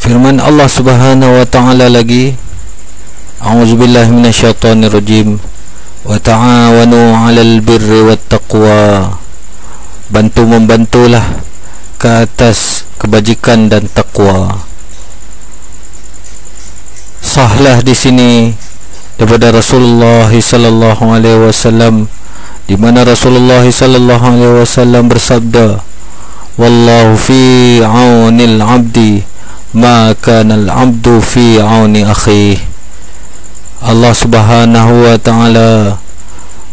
Firman Allah Subhanahu wa taala lagi, a'udzubillahi minasyaitonirrajim, wa ta'awanu 'alal birri wat taqwa. Bantu-membantulah ke atas kebajikan dan takwa. Sahlah di sini daripada Rasulullah sallallahu alaihi wasallam, di mana Rasulullah sallallahu alaihi wasallam bersabda, wallahu fi 'aunil 'abdi ma kana al-'abdu fi 'auni akhihi. Allah Subhanahu wa taala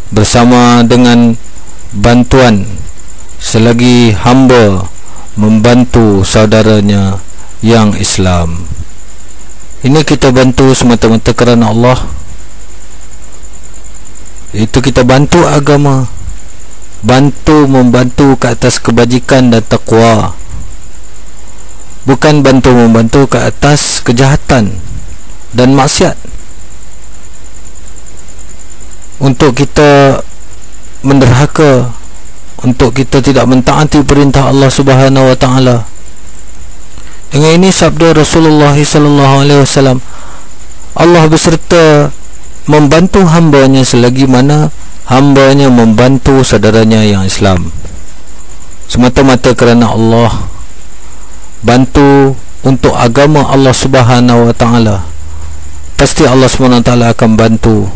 bersama dengan bantuan selagi hamba membantu saudaranya yang Islam. Ini kita bantu semata-mata kerana Allah. Itu kita bantu agama, membantu ke atas kebajikan dan takwa, bukan membantu ke atas kejahatan dan maksiat. Untuk kita menderhaka, untuk kita tidak mentaati perintah Allah Subhanahu wa taala. Dengan ini sabda Rasulullah sallallahu alaihi wasallam, Allah beserta membantu hambanya selagi mana hambanya membantu saudaranya yang Islam. Semata-mata kerana Allah, bantu untuk agama Allah Subhanahu wa taala, pasti Allah Subhanahu wa taala akan bantu.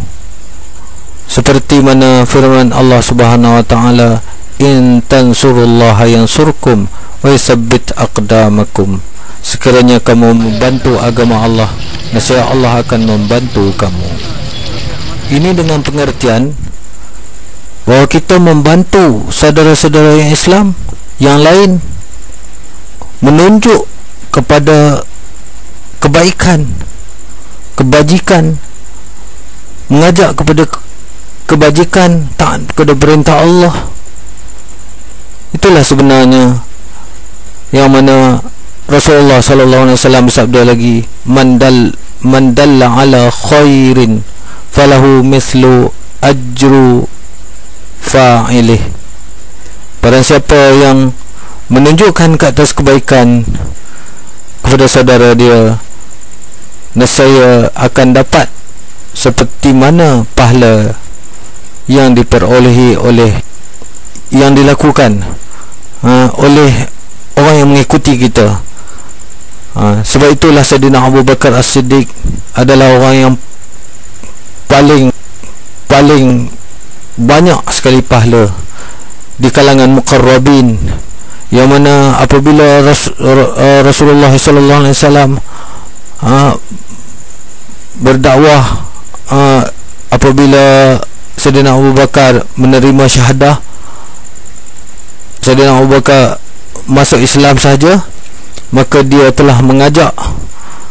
Seperti mana firman Allah Subhanahu wa taala, in tansurullaha yansurkum wa yusabbit aqdamakum. Sekiranya kamu membantu agama Allah, nescaya Allah akan membantu kamu. Ini dengan pengertian bahawa kita membantu saudara-saudara yang Islam yang lain, menunjuk kepada kebaikan, kebajikan, mengajak kepada kebajikan, taat kepada perintah Allah. Itulah sebenarnya yang mana Rasulullah sallallahu alaihi wasallam bersabda lagi, man dalla ala khairin falahu mithlu ajru fa'ilih. Barang siapa yang menunjukkan ke atas kebaikan kepada saudara dia, nescaya akan dapat seperti mana pahala yang diperolehi oleh yang dilakukan oleh orang yang mengikuti kita. Sebab itulah Sayyidina Abu Bakar As-Siddiq adalah orang yang paling banyak sekali pahala di kalangan muqarrabin, yang mana apabila Rasulullah sallallahu alaihi wasallam berdakwah, apabila Sayyidina Abu Bakar menerima syahadah, Sayyidina Abu Bakar masuk Islam saja, maka dia telah mengajak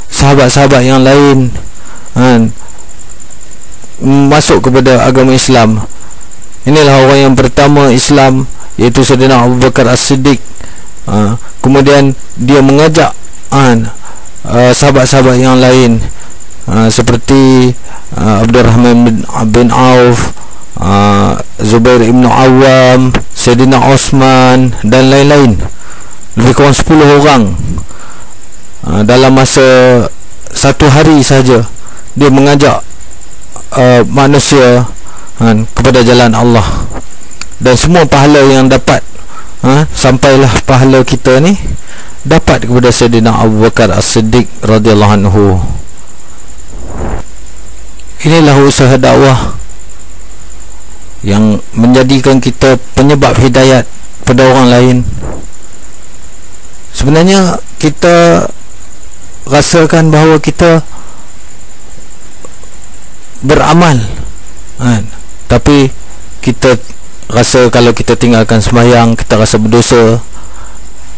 sahabat-sahabat yang lain masuk kepada agama Islam. Inilah orang yang pertama Islam, iaitu Sayyidina Abu Bakar As-Siddiq. Kemudian dia mengajak sahabat-sahabat yang lain, seperti Abdurrahman bin Auf, Zubair ibn Awam, Sayyidina Osman dan lain-lain. Lebih kurang 10 orang dalam masa satu hari saja dia mengajak manusia kepada jalan Allah. Dan semua pahala yang dapat, sampailah pahala kita ni dapat kepada Sayyidina Abu Bakar As-Siddiq radhiyallahu anhu. Inilah usaha dakwah yang menjadikan kita penyebab hidayat pada orang lain. Sebenarnya kita rasakan bahawa kita beramal, tapi kita rasa kalau kita tinggalkan sembahyang, kita rasa berdosa.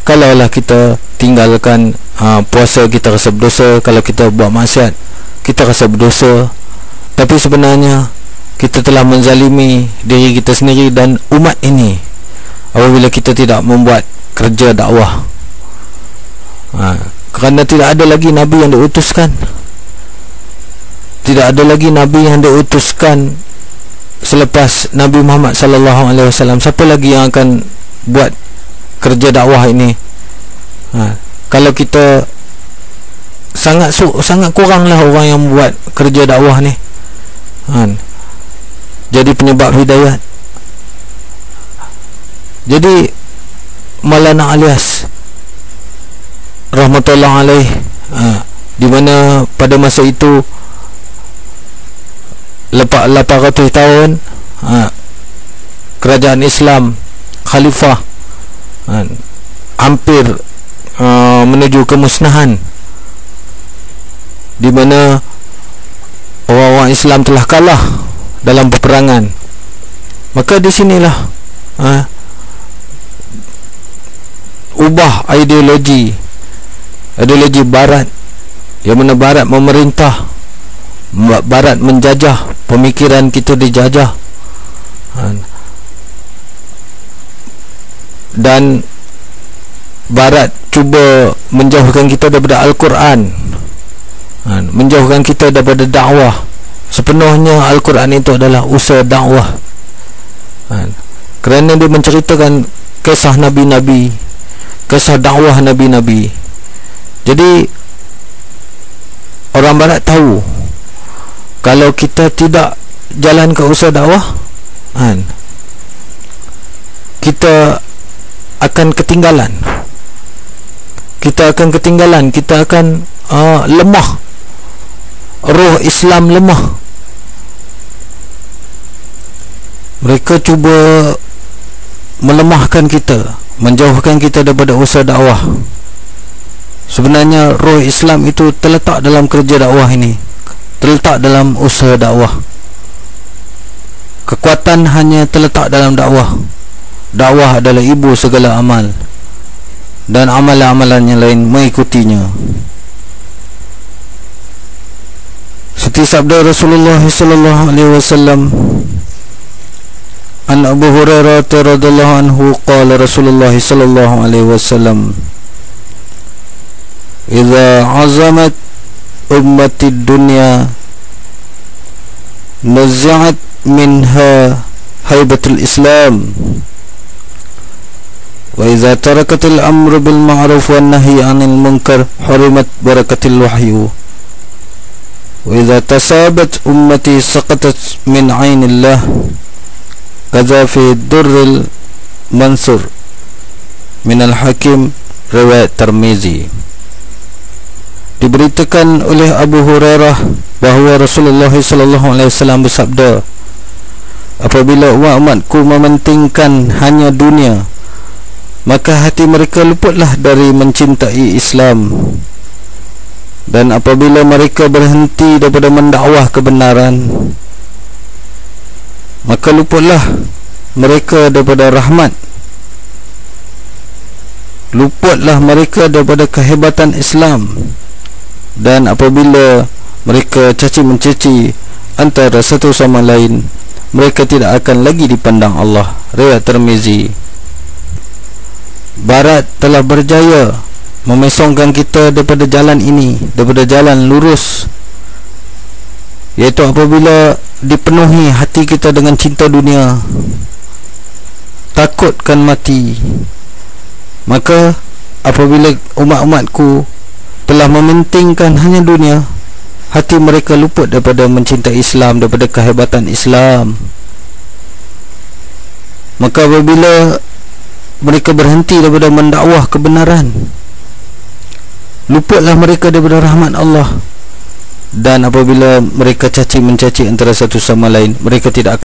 Kalaulah kita tinggalkan puasa, kita rasa berdosa. Kalau kita buat maksiat, kita rasa berdosa. Tapi sebenarnya kita telah menzalimi diri kita sendiri dan umat ini apabila kita tidak membuat kerja dakwah. Kerana tidak ada lagi Nabi yang diutuskan, tidak ada lagi Nabi yang diutuskan selepas Nabi Muhammad sallallahu alaihi wasallam. Siapa lagi yang akan buat kerja dakwah ini? Kalau kita sangat kuranglah orang yang buat kerja dakwah ni kan, jadi penyebab hidayat. Jadi Maulana Ilyas rahmatullah alaih, di mana pada masa itu 800 tahun kerajaan Islam khalifah hampir menuju kemusnahan, di mana orang-orang Islam telah kalah dalam peperangan. Maka di sinilah ubah ideologi barat, yang mana barat memerintah, barat menjajah, pemikiran kita dijajah, dan barat cuba menjauhkan kita daripada Al-Quran, menjauhkan kita daripada dakwah. Sepenuhnya Al-Quran itu adalah usaha dakwah, kerana dia menceritakan kisah Nabi-Nabi, kisah dakwah Nabi-Nabi. Jadi orang barat tahu, kalau kita tidak jalan ke usaha dakwah, kita akan ketinggalan. Kita akan lemah. Roh Islam lemah. Mereka cuba melemahkan kita, menjauhkan kita daripada usaha dakwah. Sebenarnya roh Islam itu terletak dalam kerja dakwah ini, terletak dalam usaha dakwah. Kekuatan hanya terletak dalam dakwah. Dakwah adalah ibu segala amal, dan amalan-amalan yang lain mengikutinya. Seperti sabda Rasulullah sallallahu alaihi wasallam, an Abu Hurairah radhiyallahu anhu qala Rasulullah sallallahu alaihi wasallam, idza azamat ummati dunya nazi'at minha haibatul Islam, wa idza tarakatil amru bil ma'ruf wan nahyi 'anil munkar hurimat barakatil wahyu, wa idza tasabat ummati saqatat min 'ainillah kadza fi durril mansur min al-Hakim, riwayat Tirmizi. Diberitakan oleh Abu Hurairah bahawa Rasulullah sallallahu alaihi wasallam bersabda, apabila umat-umatku mementingkan hanya dunia, maka hati mereka luputlah dari mencintai Islam, dan apabila mereka berhenti daripada mendakwah kebenaran, maka luputlah mereka daripada rahmat, luputlah mereka daripada kehebatan Islam, dan apabila mereka caci mencaci antara satu sama lain, mereka tidak akan lagi dipandang Allah. Riwayat Tirmizi. Barat telah berjaya memesongkan kita daripada jalan ini, daripada jalan lurus, iaitu apabila dipenuhi hati kita dengan cinta dunia, takutkan mati. Maka apabila umat-umatku telah mementingkan hanya dunia, hati mereka luput daripada mencintai Islam, daripada kehebatan Islam. Maka apabila mereka berhenti daripada mendakwah kebenaran, luputlah mereka daripada rahmat Allah, dan apabila mereka caci mencaci antara satu sama lain, mereka tidak